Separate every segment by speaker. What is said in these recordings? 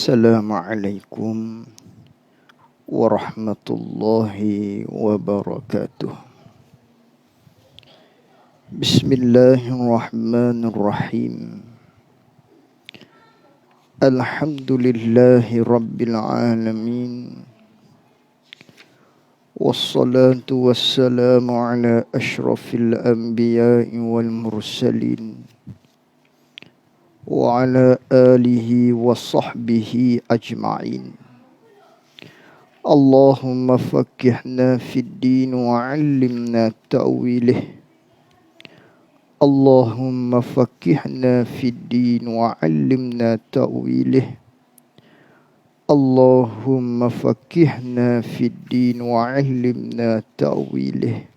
Speaker 1: Assalamualaikum warahmatullahi wabarakatuh. Bismillahirrahmanirrahim. Alhamdulillahi rabbil alamin. Wassalatu wassalamu ala ashrafil anbiya'i wal mursalin wa ala alihi wa sahbihi ajma'in. Allahumma faqqihna fid din wa 'allimna ta'wilih. Allahumma faqqihna fid din wa 'allimna ta'wilih. Allahumma faqqihna fid din wa 'allimna ta'wilih.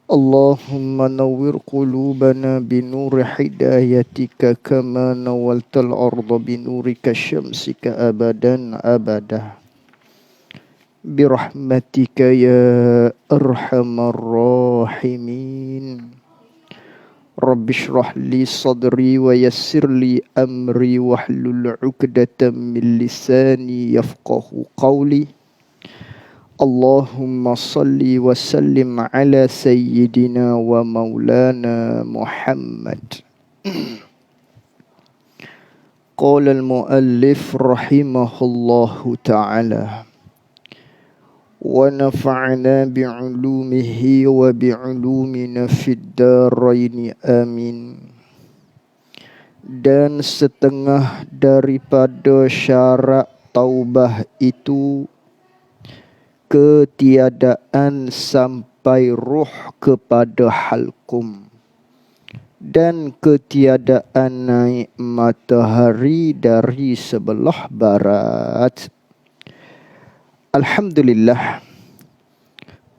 Speaker 1: Allahumma nawwir qulubana binuri hidayatika kama nawaltal arda binurika syamsika abadan abada. Birahmatika ya arhamar rahimin. Rabbi shrah li sadri wa yassir li amri wahlul 'uqdatam min lisani yafqahu qawli. Allahumma salli wa sallim ala sayyidina wa maulana Muhammad. Qala al-muallif rahimahullahu ta'ala wa nafa'na bi'ulumihi wa bi'ulumina fid daraini amin. Dan setengah daripada syarat taubah itu ketiadaan sampai ruh kepada halkum, dan ketiadaan naik matahari dari sebelah barat. Alhamdulillah.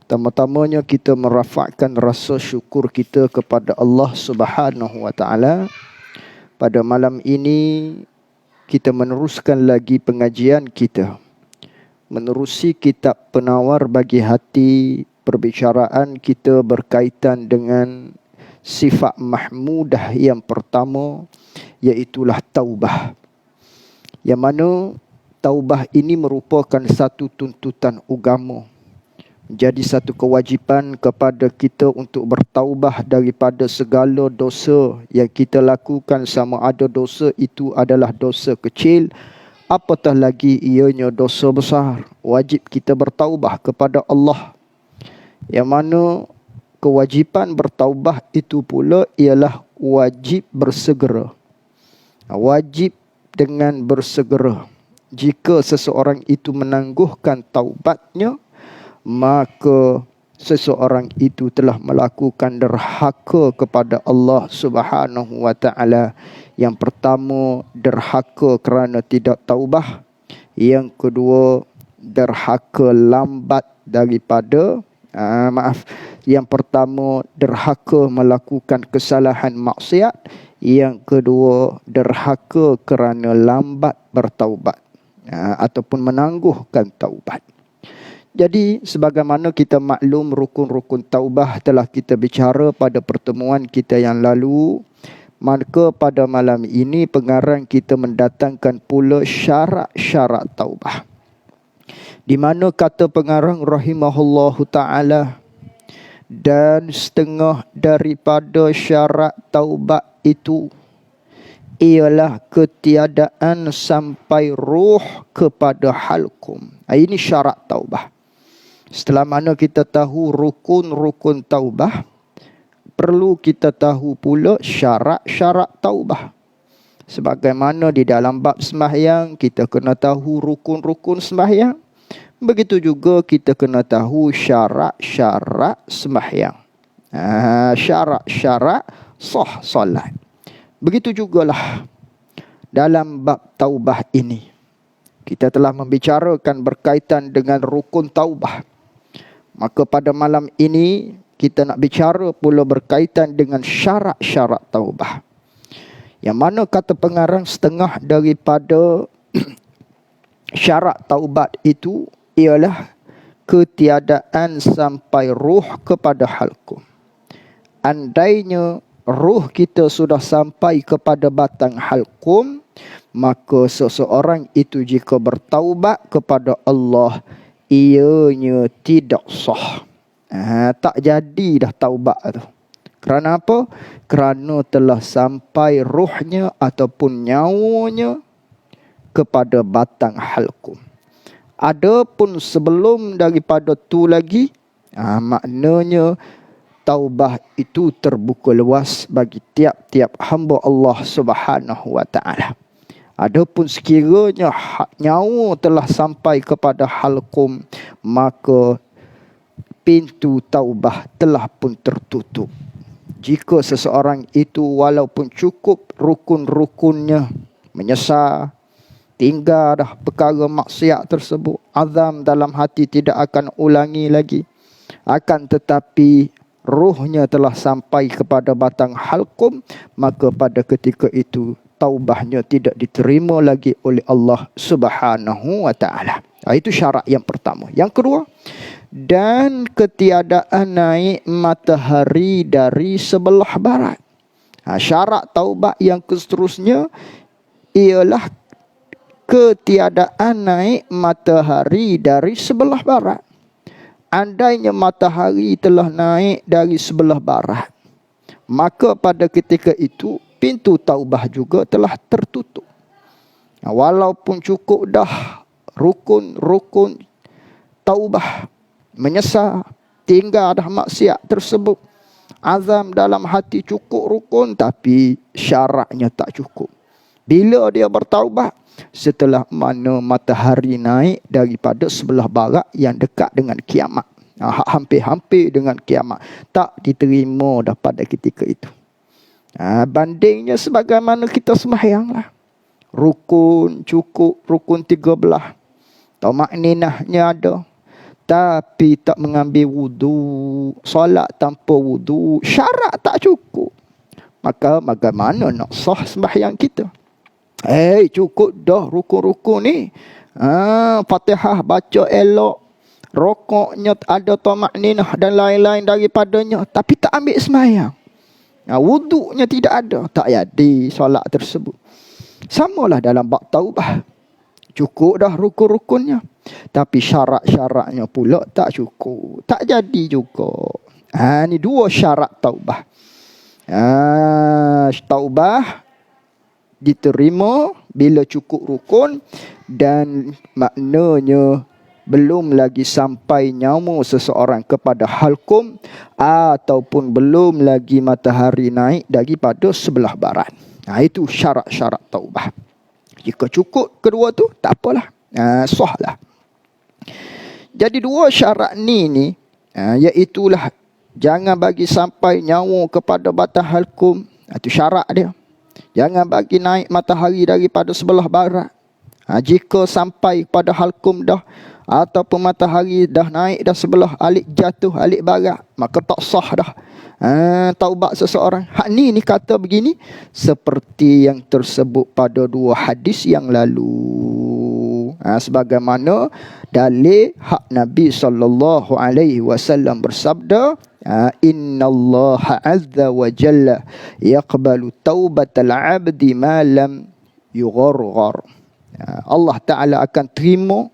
Speaker 1: Pertama-tamanya kita merafakkan rasa syukur kita kepada Allah Subhanahu wa taala. Pada malam ini kita meneruskan lagi pengajian kita, menerusi kitab Penawar Bagi Hati. Perbicaraan kita berkaitan dengan sifat mahmudah yang pertama, iaitulah taubah. Yang mana taubah ini merupakan satu tuntutan agama, menjadi satu kewajipan kepada kita untuk bertaubah daripada segala dosa yang kita lakukan, sama ada dosa itu adalah dosa kecil, apatah lagi ianya dosa besar. Wajib kita bertaubah kepada Allah. Yang mana kewajipan bertaubah itu pula ialah wajib bersegera. Wajib dengan bersegera. Jika seseorang itu menangguhkan taubatnya, maka seseorang itu telah melakukan derhaka kepada Allah Subhanahu wa taala. Yang pertama, derhaka kerana tidak taubah. Yang kedua, derhaka lambat daripada yang pertama, derhaka melakukan kesalahan maksiat. Yang kedua, derhaka kerana lambat bertaubat ataupun menangguhkan taubat. Jadi sebagaimana kita maklum, rukun-rukun taubah telah kita bicara pada pertemuan kita yang lalu. Maka pada malam ini pengarang kita mendatangkan pula syarat-syarat taubah. Di mana kata pengarang rahimahullahu ta'ala, dan setengah daripada syarat taubat itu ialah ketiadaan sampai ruh kepada halkum. Ini syarat taubah. Setelah mana kita tahu rukun-rukun taubah, perlu kita tahu pula syarat-syarat taubah. Sebagaimana di dalam bab sembahyang kita kena tahu rukun-rukun sembahyang, begitu juga kita kena tahu syarat-syarat sembahyang. Syarat-syarat sah solat. Begitu jugalah dalam bab taubah ini. Kita telah membicarakan berkaitan dengan rukun taubah. Maka pada malam ini kita nak bicara pula berkaitan dengan syarat-syarat taubah. Yang mana kata pengarang setengah daripada syarat taubat itu ialah ketiadaan sampai ruh kepada halkum. Andainya ruh kita sudah sampai kepada batang halqum, maka seseorang itu jika bertaubat kepada Allah, ianya tidak sah. Tak jadi dah taubat tu. Kerana apa? Kerana telah sampai ruhnya ataupun nyawanya kepada batang halqum. Adapun sebelum daripada tu lagi, maknanya taubah itu terbuka luas bagi tiap-tiap hamba Allah Subhanahu wa taala. Adapun sekiranya nyawa telah sampai kepada halqum, maka pintu taubah telah pun tertutup. Jika seseorang itu walaupun cukup rukun-rukunnya, menyesal, tinggal dah perkara maksiat tersebut, azam dalam hati tidak akan ulangi lagi, akan tetapi ruhnya telah sampai kepada batang halqum, maka pada ketika itu taubahnya tidak diterima lagi oleh Allah Subhanahu wa taala. Itu syarat yang pertama. Yang kedua, dan ketiadaan naik matahari dari sebelah barat. Syarat taubat yang seterusnya ialah ketiadaan naik matahari dari sebelah barat. Andainya matahari telah naik dari sebelah barat, maka pada ketika itu pintu taubah juga telah tertutup. Walaupun cukup dah rukun-rukun taubah, menyesal, tinggal dah maksiat tersebut, azam dalam hati cukup rukun, tapi syaratnya tak cukup. Bila dia bertaubat? Setelah mana matahari naik daripada sebelah barat yang dekat dengan kiamat. Hampir-hampir dengan kiamat. Tak diterima dah pada ketika itu. Bandingnya sebagaimana kita sembahyang lah. Rukun cukup, rukun 13. Tamakninahnya ada. Tapi tak mengambil wudu. Solat tanpa wudu. Syarat tak cukup. Maka bagaimana nak sah sembahyang kita? Cukup dah rukun-rukun ni. Fatihah baca elok, rokoknya ada tamakninah dan lain-lain daripadanya, tapi tak ambil sembahyang. Wuduknya tidak ada, tak jadi solat tersebut. Samalah dalam bab taubah. Cukup dah rukun-rukunnya, tapi syarat-syaratnya pula tak cukup, tak jadi juga. Ni dua syarat taubah. Taubah diterima bila cukup rukun, dan maknanya belum lagi sampai nyawa seseorang kepada halqum, ataupun belum lagi matahari naik daripada sebelah barat. Itu syarat-syarat taubah. Jika cukup kedua tu, tak apalah, sah lah. Jadi dua syarat ni iaitulah jangan bagi sampai nyawa kepada batang halqum. Itu syarat dia. Jangan bagi naik matahari daripada sebelah barat. Jika sampai pada halqum dah, ataupun matahari dah naik dah sebelah alik jatuh, alik barat, maka tak sah dah taubat seseorang. Ni kata begini, seperti yang tersebut pada dua hadis yang lalu. Sebagaimana dalil hak Nabi SAW bersabda, innallaha azza wa jalla yaqbalu taubatal abdi ma lam yugharghar. Allah Ta'ala akan terima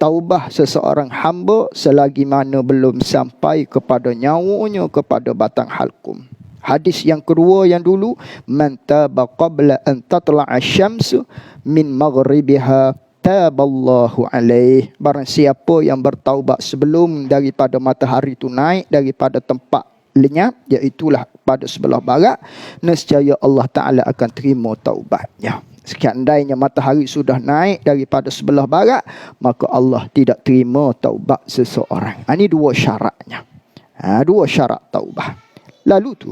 Speaker 1: taubah seseorang hamba selagi mana belum sampai kepada nyawanya kepada batang halqum. Hadis yang kedua yang dulu, man taba qabla an tatla'a syamsu min maghribiha taballahu alaih. Barang siapa yang bertaubat sebelum daripada matahari itu naik daripada tempat lenyap, iaitulah pada sebelah barat, nescaya Allah Ta'ala akan terima taubatnya. Seandainya matahari sudah naik daripada sebelah barat, maka Allah tidak terima taubat seseorang. Ini dua syaratnya. Dua syarat taubah. Lalu tu,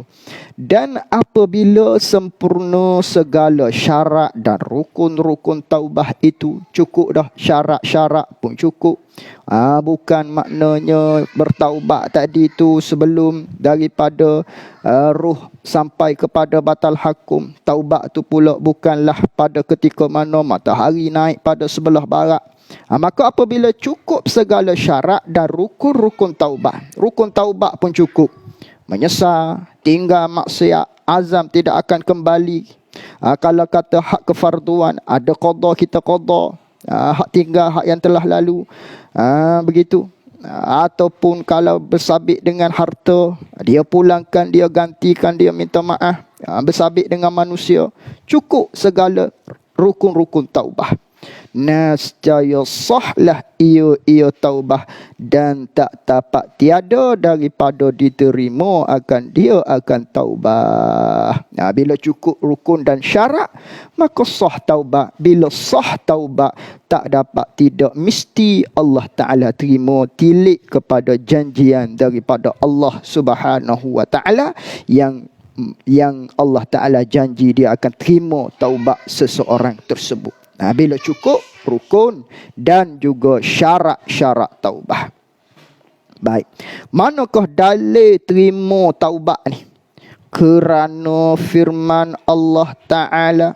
Speaker 1: dan apabila sempurna segala syarat dan rukun-rukun taubah itu, cukup dah syarat-syarat pun cukup. Bukan maknanya bertaubat tadi tu sebelum daripada ruh sampai kepada batal hakum. Taubat tu pula bukanlah pada ketika mana matahari naik pada sebelah barat. Maka apabila cukup segala syarat dan rukun-rukun taubat, rukun taubat pun cukup. Menyesal, tinggal maksiat, azam tidak akan kembali. Kalau kata hak kefarduan, ada qada kita qada. Hak tinggal, hak yang telah lalu. Begitu. Ataupun kalau bersabit dengan harta, dia pulangkan, dia gantikan, dia minta maaf. Bersabit dengan manusia, cukup segala rukun-rukun taubah. Nescaya sahlah ia taubah, dan tak dapat tiada daripada diterima akan dia akan taubah. Bila cukup rukun dan syarat, maka sah taubah. Bila sah taubah, tak dapat tidak mesti Allah Ta'ala terima tilik kepada janjian daripada Allah Subhanahu Wa Ta'ala yang Allah Ta'ala janji dia akan terima taubat seseorang tersebut. Bila cukup rukun dan juga syarat-syarat taubah. Baik. Manakah dalil terima taubat ni? Kerana firman Allah Ta'ala,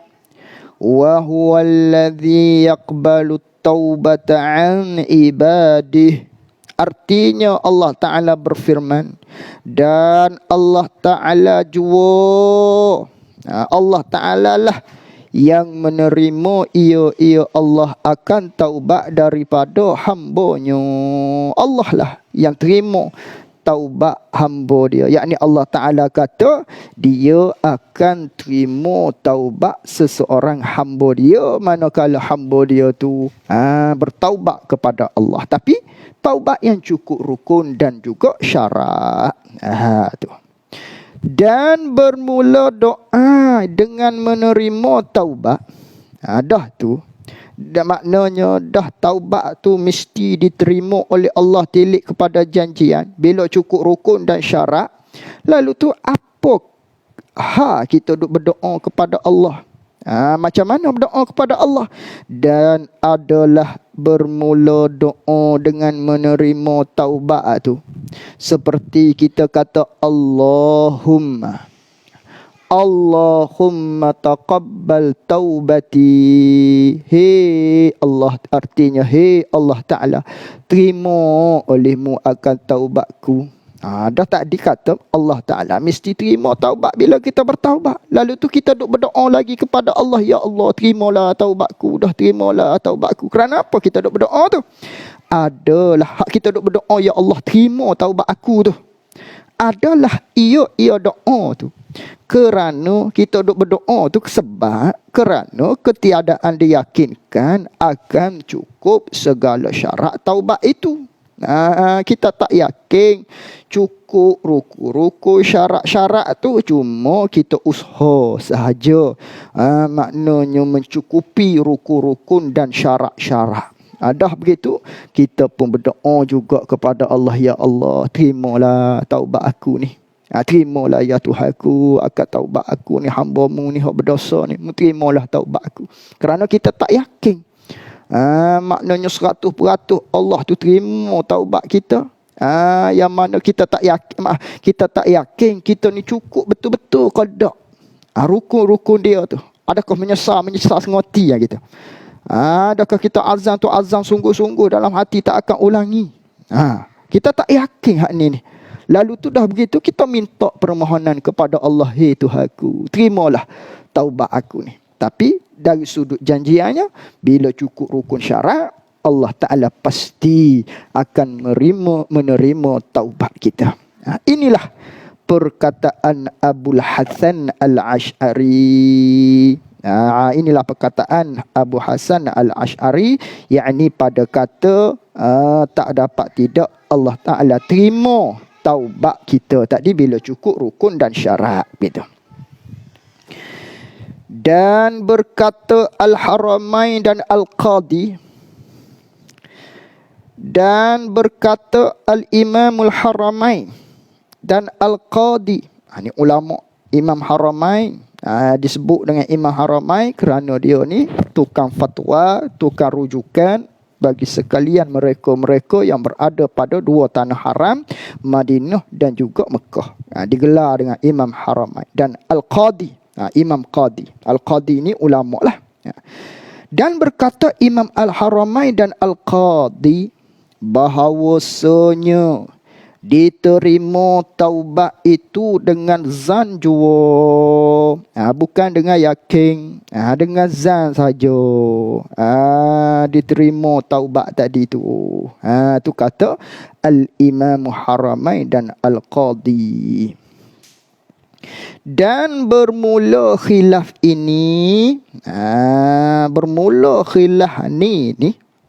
Speaker 1: wa huwallazi yaqbalu taubata an ibadih. Artinya Allah Ta'ala berfirman, dan Allah Ta'ala jua, Allah Ta'ala lah yang menerima ia Allah akan taubat daripada hamba-Nya. Allah lah yang terima taubat hamba dia. Yakni Allah Ta'ala kata dia akan terima taubat seseorang hamba dia manakala hamba dia tu bertaubat kepada Allah. Tapi taubat yang cukup rukun dan juga syarat. Tu. Dan bermula doa dengan menerima taubat. Dah tu. Dan maknanya dah taubat tu mesti diterima oleh Allah tilik kepada janjian. Bila cukup rukun dan syarat. Lalu tu apa kita duk berdoa kepada Allah? Macam mana berdoa kepada Allah? Dan adalah bermula doa dengan menerima taubat tu. Seperti kita kata Allahumma taqabbal taubati. Hei Allah, artinya hei Allah Ta'ala, terima olehmu akan taubatku. Dah tak dikata Allah Ta'ala mesti terima taubat bila kita bertaubat. Lalu tu kita duk berdoa lagi kepada Allah, ya Allah terimalah taubatku, dah terimalah taubatku. Kerana apa kita duk berdoa tu? Adalah hak kita duk berdoa, ya Allah terima taubat aku tu. Adalah ia doa tu. Kerana kita duk berdoa tu sebab kerana ketiadaan diyakinkan akan cukup segala syarat taubat itu. Kita tak yakin cukup ruku-ruku syarat-syarat tu, cuma kita usaha sahaja. Maknanya mencukupi ruku-rukun dan syarat-syarat. Dah begitu, kita pun berdoa juga kepada Allah, ya Allah terimalah taubat aku ni. Terimalah ya Tuhanku akan taubat aku ni, hamba-Mu ni hak berdosa ni, terimalah taubat aku. Kerana kita tak yakin. Maknanya 100% Allah tu terima taubat kita. Yang mana kita tak yakin kita ni cukup betul-betul ke tak. Rukun-rukun dia tu, adakah menyesal sengoti kita? Adakah kita azam tu azam sungguh-sungguh dalam hati tak akan ulangi? Kita tak yakin hak ni. Lalu tu dah begitu kita minta permohonan kepada Allah, hei Tuhanku terimalah taubat aku ni. Tapi dari sudut janjiannya, bila cukup rukun syarat, Allah Ta'ala pasti akan menerima taubat kita. Inilah perkataan Abul Hasan Al-Ash'ari. Inilah perkataan Abu Hasan Al-Ash'ari, yakni pada kata tak dapat tidak Allah Ta'ala terima taubat kita tadi bila cukup rukun dan syarat gitu. Dan berkata Al-Haramain dan Al-Qadi, dan berkata Al-Imamul Haramain dan Al-Qadi. Ini ulama Imam Haramain, disebut dengan Imam Haramain kerana dia ni tukang fatwa, tukang rujukan bagi sekalian mereka-mereka yang berada pada dua tanah haram, Madinah dan juga Mekah. Digelar dengan Imam Haramain dan Al-Qadi. Imam Qadi. Al-Qadi ni ulama lah. Dan berkata Imam Al-Haramain dan Al-Qadi bahawasanya Diterima taubat itu dengan zan jua. Bukan dengan yakin. Dengan zan saja. Diterima taubat tadi tu. Tu kata Al-Imam Haramain dan Al-Qadhi. Dan bermula khilaf ini, bermula khilaf ni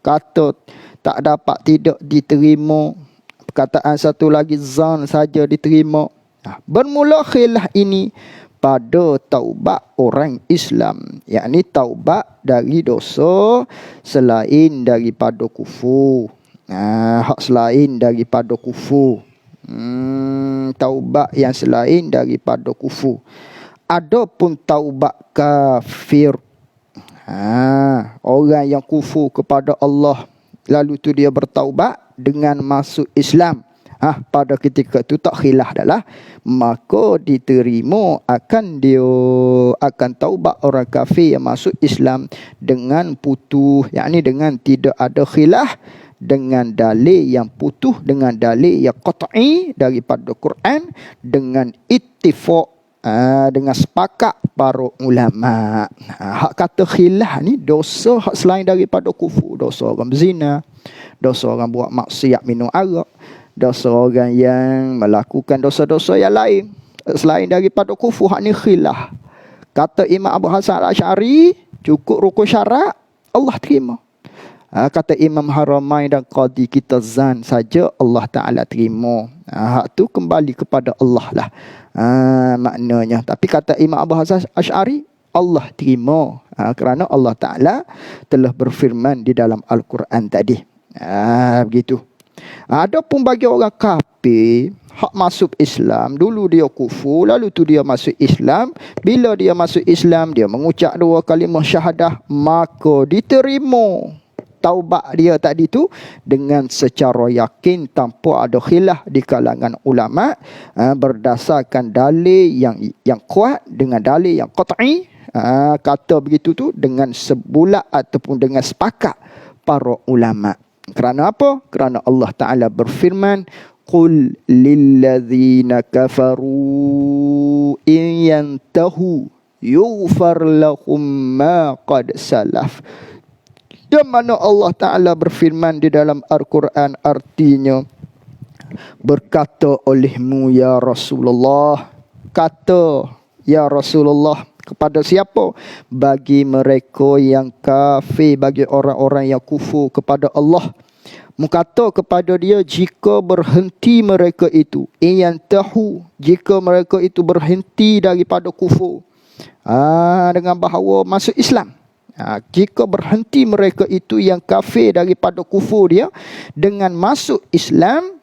Speaker 1: kata tak dapat tidak diterima. Perkataan satu lagi zan saja diterima. Bermula khilaf ini pada taubat orang Islam, yakni taubat dari dosa selain daripada kufur. Hak selain daripada kufur. Taubat yang selain daripada kufur. Adapun taubat kafir, orang yang kufur kepada Allah lalu tu dia bertaubat dengan masuk Islam, pada ketika tu tak khilaf dah lah, maka diterima akan taubat orang kafir yang masuk Islam dengan putuh, yakni dengan tidak ada khilaf, dengan dalil yang putuh, dengan dalil yang qat'i daripada Quran, dengan ittifaq, dengan sepakat para ulama. Hak kata khilaf ni dosa hak selain daripada kufur, dosa orang berzina, dosa orang buat maksiat minum arak, dosa orang yang melakukan dosa-dosa yang lain selain daripada kufur. Hak ni khilaf. Kata Imam Abu Hasan Al-Asy'ari, cukup rukun syarat Allah terima. Kata Imam Haramain dan Qadhi, kita zan saja Allah Ta'ala terima. Hak tu kembali kepada Allah lah, maknanya. Tapi kata Imam Abu Hasan Asy'ari, Allah terima, kerana Allah Ta'ala telah berfirman di dalam Al-Quran tadi. Begitu. Adapun bagi orang kafir, hak masuk Islam, dulu dia kufur, lalu tu dia masuk Islam. Bila dia masuk Islam, dia mengucap 2 kalimah syahadah, maka diterima taubat dia tadi tu dengan secara yakin, tanpa ada khilaf di kalangan ulama, berdasarkan dalil yang kuat, dengan dalil yang qat'i. Kata begitu tu dengan sebulat ataupun dengan sepakat para ulama. Kerana apa? Kerana Allah Ta'ala berfirman, qul lilladzina kafaru in yantahu yughfar lahum ma qad salaf. Di mana Allah Ta'ala berfirman di dalam Al-Quran, artinya, berkata olehmu ya Rasulullah, kata ya Rasulullah kepada siapa? Bagi mereka yang kafir, bagi orang-orang yang kufur kepada Allah. Mukata kepada dia, jika berhenti mereka itu, iyantahu, jika mereka itu berhenti daripada kufur, dengan bahawa masuk Islam. Jika berhenti mereka itu yang kafir daripada kufur dia dengan masuk Islam,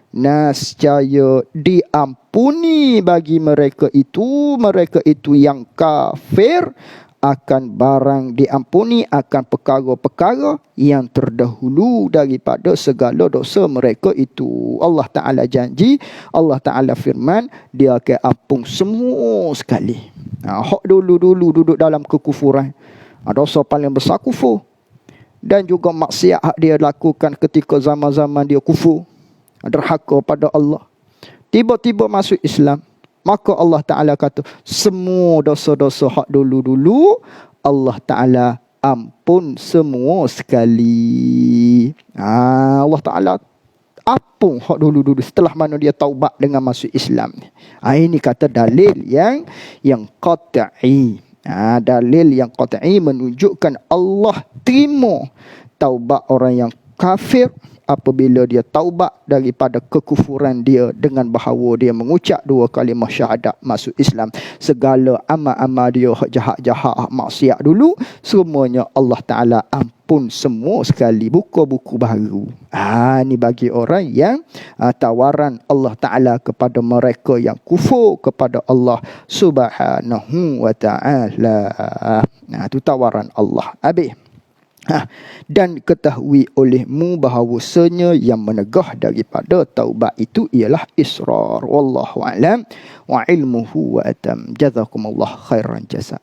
Speaker 1: nascaya diampuni bagi mereka itu yang kafir akan barang diampuni, akan perkara-perkara yang terdahulu daripada segala dosa mereka itu. Allah Ta'ala janji, Allah Ta'ala firman, dia akan ampun semua sekali. Hak dulu-dulu duduk dalam kekufuran, dosa paling besar kufur, dan juga maksiat hak dia lakukan ketika zaman-zaman dia kufur, derhaka pada Allah, tiba-tiba masuk Islam, maka Allah Ta'ala kata semua dosa-dosa hak dulu-dulu Allah Ta'ala ampun semua sekali. Allah Ta'ala ampun hak dulu-dulu setelah mana dia taubat dengan masuk Islam. Ini kata dalil yang qat'i. Dalil yang qat'i menunjukkan Allah terima taubat orang yang kafir apabila dia taubat daripada kekufuran dia dengan bahawa dia mengucap 2 kalimah syahadat masuk Islam. Segala amal-amal dia jahat-jahat, maksiat dulu, semuanya Allah Ta'ala ampun semua sekali, buka buku baru. Ni bagi orang yang tawaran Allah Ta'ala kepada mereka yang kufur kepada Allah Subhanahu wa Ta'ala. Itu tawaran Allah. Habis. Dan ketahui olehmu bahawasanya yang menegah daripada taubat itu ialah israr. Wallahu a'lam wa ilmuhu wa atam. Jazakumullah khairan jazaa.